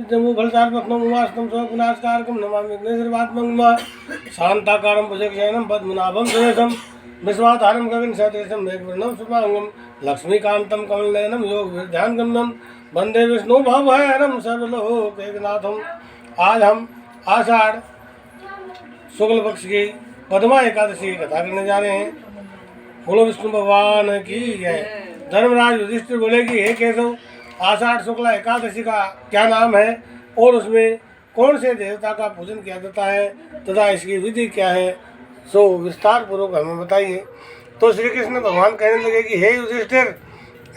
विद्यमो फलसार्पत्नम उमास्तम स्वपुनास्कारकम नमामि विघ्नेश्वरपात्मं शांताकारं भुजगशयनं पद्मनाभं सुरेशं विश्वाधारं गगनसदृशं मेघवर्णं शुभांगं लक्ष्मीकान्तं कमलनयनं योगविद्याङ्गम्यं वंदे विष्णु भवभयहरं सर्वलोकैकनाथं। आज हम आषाढ़ शुक्ल पक्ष की पद्मा एकादशी की कथा करने जा रहे हैं। बोलो विष्णु भगवान की जय। धर्मराज युधिष्ठिर बोले कि हे केशव, आषाढ़ शुक्ला एकादशी का क्या नाम है और उसमें कौन से देवता का पूजन किया जाता है तथा इसकी विधि क्या है, सो विस्तार पूर्वक हमें बताइए। तो श्री कृष्ण भगवान कहने लगे कि हे युधिष्ठिर,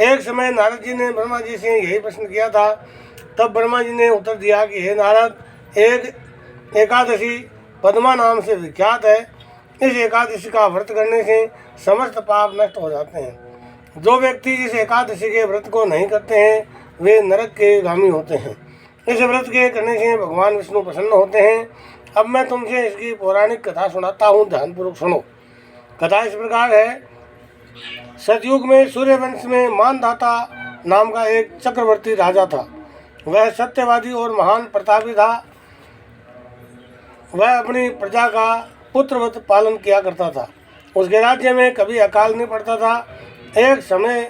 एक समय नारद जी ने ब्रह्मा जी से यही प्रश्न किया था। तब ब्रह्मा जी ने उत्तर दिया कि हे नारद, एक एकादशी पद्मा नाम से विख्यात है। इस एकादशी का व्रत करने से समस्त पाप नष्ट हो जाते हैं। जो व्यक्ति इस एकादशी के व्रत को नहीं करते हैं वे नरक के गामी होते हैं। इस व्रत के करने से भगवान विष्णु प्रसन्न होते हैं। अब मैं तुमसे इसकी पौराणिक कथा सुनाता हूँ, ध्यानपूर्वक सुनो। कथा इस प्रकार है। सतयुग में सूर्यवंश में मानधाता नाम का एक चक्रवर्ती राजा था। वह सत्यवादी और महान प्रतापी था। वह अपनी प्रजा का पुत्रवत पालन किया करता था। उसके राज्य में कभी अकाल नहीं पड़ता था। एक समय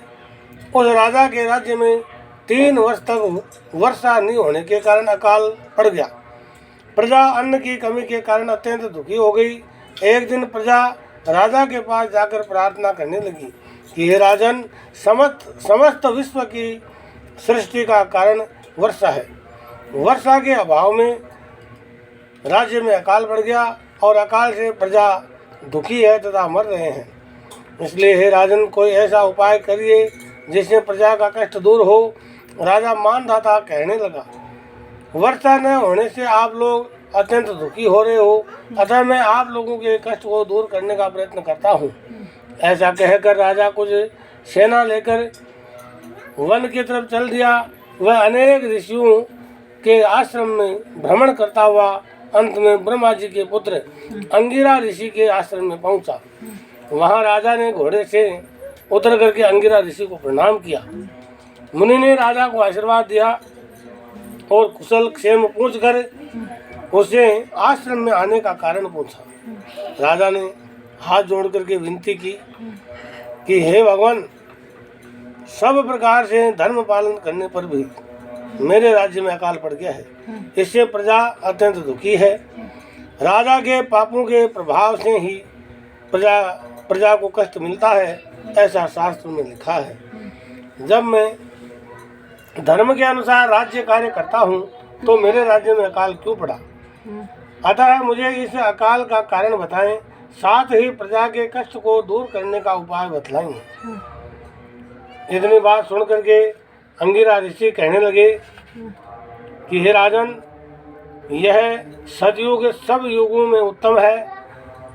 उस राजा के राज्य में 3 वर्ष तक वर्षा नहीं होने के कारण अकाल पड़ गया। प्रजा अन्न की कमी के कारण अत्यंत दुखी हो गई। एक दिन प्रजा राजा के पास जाकर प्रार्थना करने लगी कि हे राजन, समस्त विश्व की सृष्टि का कारण वर्षा है। वर्षा के अभाव में राज्य में अकाल पड़ गया और अकाल से प्रजा दुखी है तथा मर रहे हैं। इसलिए हे राजन, कोई ऐसा उपाय करिए जिससे प्रजा का कष्ट दूर हो। राजा मानधाता कहने लगा, वर्षा न होने से आप लोग अत्यंत दुखी हो रहे हो, अतः मैं आप लोगों के कष्ट को दूर करने का प्रयत्न करता हूँ। ऐसा कहकर राजा कुछ सेना लेकर वन की तरफ चल दिया। वह अनेक ऋषियों के आश्रम में भ्रमण करता हुआ अंत में ब्रह्मा जी के पुत्र अंगिरा ऋषि के आश्रम में पहुंचा। वहां राजा ने घोड़े से उतर करके अंगिरा ऋषि को प्रणाम किया। मुनि ने राजा को आशीर्वाद दिया और कुशल क्षेम पूछकर उसे आश्रम में आने का कारण पूछा। राजा ने हाथ जोड़ करके विनती की कि हे भगवान, सब प्रकार से धर्म पालन करने पर भी मेरे राज्य में अकाल पड़ गया है। इससे प्रजा अत्यंत दुखी है। राजा के पापों के प्रभाव से ही प्रजा को कष्ट मिलता है, ऐसा शास्त्र में लिखा है। जब मैं धर्म के अनुसार राज्य कार्य करता हूँ तो मेरे राज्य में अकाल क्यों पड़ा? अतः मुझे इस अकाल का कारण बताएं, साथ ही प्रजा के कष्ट को दूर करने का उपाय बतलाएंगे। इतनी बात सुन करके अंगिरा ऋषि कहने लगे कि हे राजन, यह सतयुग सब युगों में उत्तम है।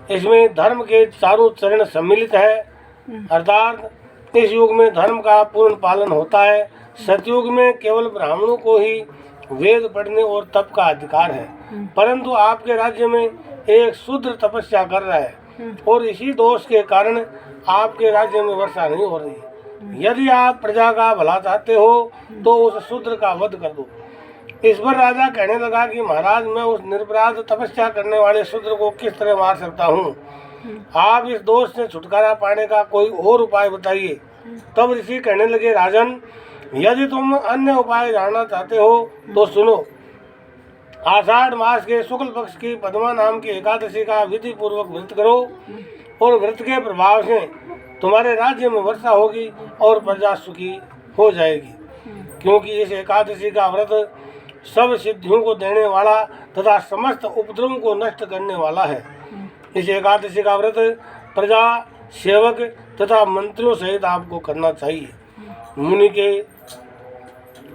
इसमें धर्म के चारों चरण सम्मिलित है, अर्थात इस युग में धर्म का पूर्ण पालन होता है। सतयुग में केवल ब्राह्मणों को ही वेद पढ़ने और तप का अधिकार है, परंतु आपके राज्य में एक शूद्र तपस्या कर रहा है और इसी दोष के कारण आपके राज्य में वर्षा नहीं हो रही। यदि आप प्रजा का भला चाहते हो तो उस शूद्र का वध कर दो। इस पर राजा कहने लगा कि महाराज, मैं उस निरपराध तपस्या करने वाले शूद्र को किस तरह मार सकता हूँ? आप इस दोष से छुटकारा पाने का कोई और उपाय बताइए। तब ऋषि कहने लगे, राजन, यदि तुम अन्य उपाय जानना चाहते हो तो सुनो। आषाढ़ मास के शुक्ल पक्ष की पद्मा नाम की एकादशी का विधि पूर्वक व्रत करो और व्रत के प्रभाव से तुम्हारे राज्य में वर्षा होगी और प्रजा सुखी हो जाएगी। क्योंकि इस एकादशी का व्रत सब सिद्धियों को देने वाला तथा समस्त उपद्रवों को नष्ट करने वाला है। इस एकादशी का व्रत प्रजा, सेवक तथा मंत्रियों सहित आपको करना चाहिए। मुनि के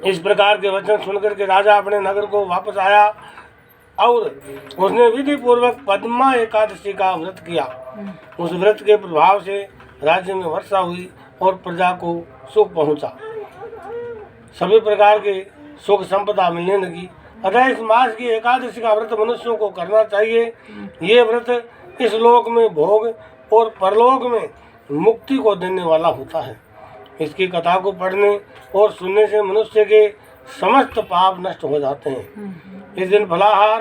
इस प्रकार के वचन सुनकर के राजा अपने नगर को वापस आया और उसने विधि पूर्वक पद्मा एकादशी का व्रत किया। उस व्रत के प्रभाव से राज्य में वर्षा हुई और प्रजा को सुख पहुंचा। सभी प्रकार के सुख संपदा मिलने लगी। अतः इस मास की एकादशी का व्रत मनुष्यों को करना चाहिए। ये व्रत इस लोक में भोग और परलोक में मुक्ति को देने वाला होता है। इसकी कथा को पढ़ने और सुनने से मनुष्य के समस्त पाप नष्ट हो जाते हैं। इस दिन फलाहार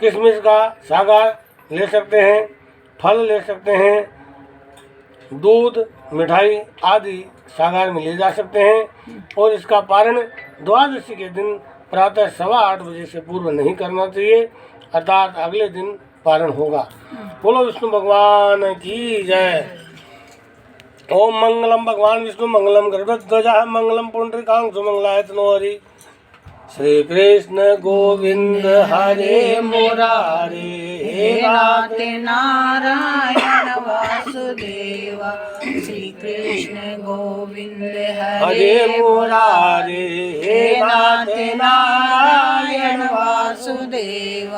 किशमिश का सागर ले सकते हैं, फल ले सकते हैं, दूध मिठाई आदि सागर में ले जा सकते हैं। और इसका पारण द्वादशी के दिन प्रातः 8:15 बजे से पूर्व नहीं करना चाहिए, अर्थात अगले दिन पारण होगा। बोलो विष्णु भगवान की जय। ओम मंगलम भगवान विष्णु मंगलम गरुड़ध्वजः मंगलम पुंडरीकाक्षो मंगलाय तनोहरि। श्री कृष्ण गोविंद हरे मुरारे, हे नाथ नारायण वासुदेव। श्री कृष्ण गोविंद हरे मुरारे, हे नाथ नारायण वासुदेव।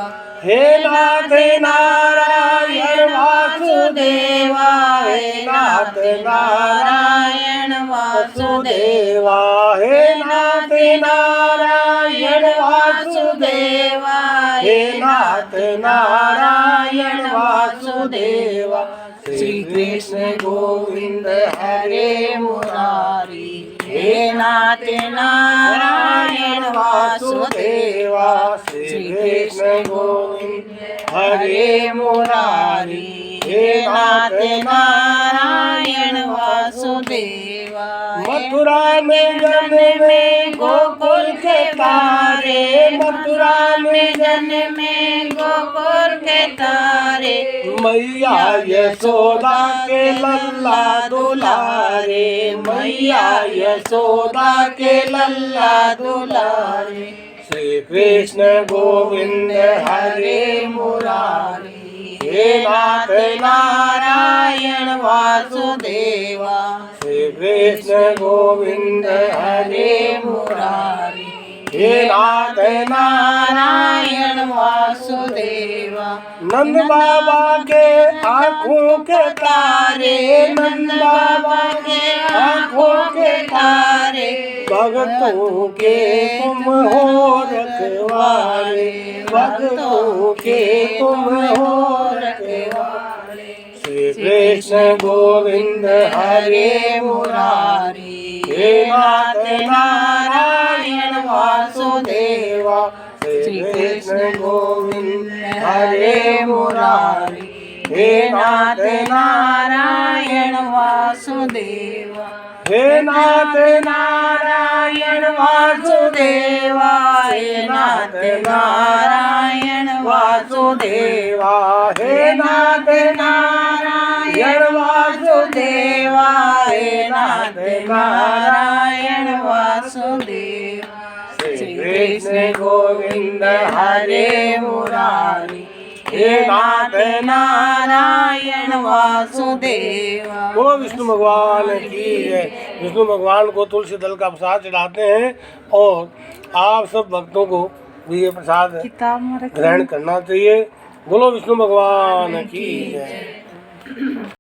हे नाथ नारायण वासुदेवा, हे नाथ नारायण वासुदेवा, हे नाथ नारायण वासुदेवा, हे नाथ नारायण वासुदेवा। श्री कृष्ण गोविंद हरे मुरारी, हे नाथ नारायण वासुदेवा। श्री कृष्ण गोविंद हरे मुरारी, हे नाथ नारायण वासुदेवा। मथुरा में जन्मे गोकुल के तारे, मथुरा में जन्मे गोकुल के तारे। मैया यशोदा के लल्ला दुलारे, मैया यशोदा के लल्ला दुलारे। श्री कृष्ण गोविंद हरे मुरारी, हे नाथ नारायण वासुदेवा। श्री कृष्ण गोविंद हरे मुरारी, हे नाथ नारायण वासुदेवा। नंद बाबा के आँखों के तारे, नंद बाबा के आँखों के तारे। भक्तों के तुम हो रखवारे, भक्तों के तुम हो रखवारे। श्री कृष्ण गोविंद हरे मुरारी, हे नाथ नारायण वासुदेवा। श्री कृष्ण गोविंद हरे मुरारी, हे नाथ नारायण वासुदेवा। हे नाथ नारायण वासुदेवा, हे नाथ नारायण वासुदेवा, हे नाथ नारायण वासुदेवा, हे नाथ नारायण वासुदेवा। श्री कृष्ण गोविंद हरे मुरारी, हे नाथ नारायण वासुदेवा। वो विष्णु भगवान की जय। विष्णु भगवान को तुलसी दल का प्रसाद चढ़ाते हैं और आप सब भक्तों को भी ये प्रसाद ग्रहण करना चाहिए। बोलो विष्णु भगवान की जय।